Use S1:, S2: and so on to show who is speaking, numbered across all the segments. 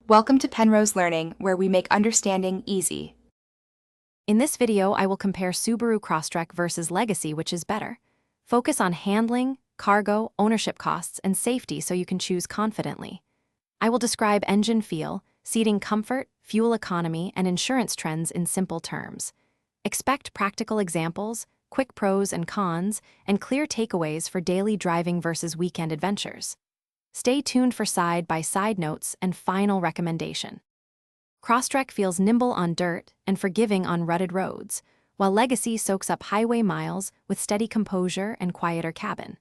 S1: Welcome to Penrose Learning, where we make understanding easy.
S2: In this video, I will compare Subaru Crosstrek versus Legacy, which is better. Focus on handling, cargo, ownership costs, and safety so you can choose confidently. I will describe engine feel, seating comfort, fuel economy, and insurance trends in simple terms. Expect practical examples, quick pros and cons, and clear takeaways for daily driving versus weekend adventures. Stay tuned for side-by-side notes and final recommendation. Crosstrek feels nimble on dirt and forgiving on rutted roads, while Legacy soaks up highway miles with steady composure and quieter cabin.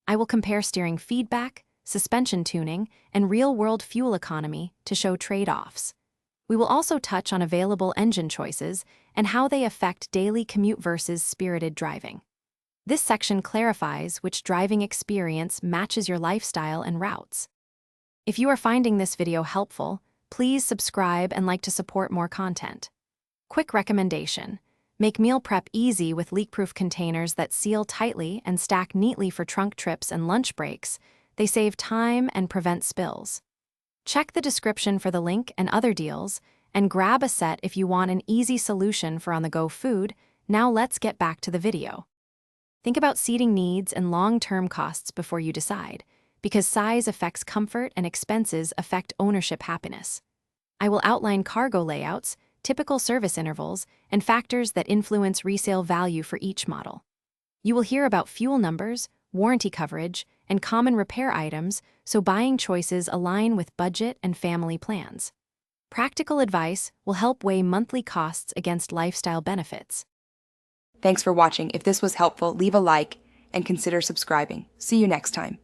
S2: I will compare steering feedback, suspension tuning, and real-world fuel economy to show trade-offs. We will also touch on available engine choices and how they affect daily commute versus spirited driving. This section clarifies which driving experience matches your lifestyle and routes. If you are finding this video helpful, please subscribe and like to support more content. Quick recommendation: make meal prep easy with leak-proof containers that seal tightly and stack neatly for trunk trips and lunch breaks. They save time and prevent spills. Check the description for the link and other deals, and grab a set if you want an easy solution for on-the-go food. Now let's get back to the video. Think about seating needs and long-term costs before you decide, because size affects comfort and expenses affect ownership happiness. I will outline cargo layouts, typical service intervals, and factors that influence resale value for each model. You will hear about fuel numbers, warranty coverage, and common repair items, so buying choices align with budget and family plans. Practical advice will help weigh monthly costs against lifestyle benefits.
S1: Thanks for watching. If this was helpful, leave a like and consider subscribing. See you next time.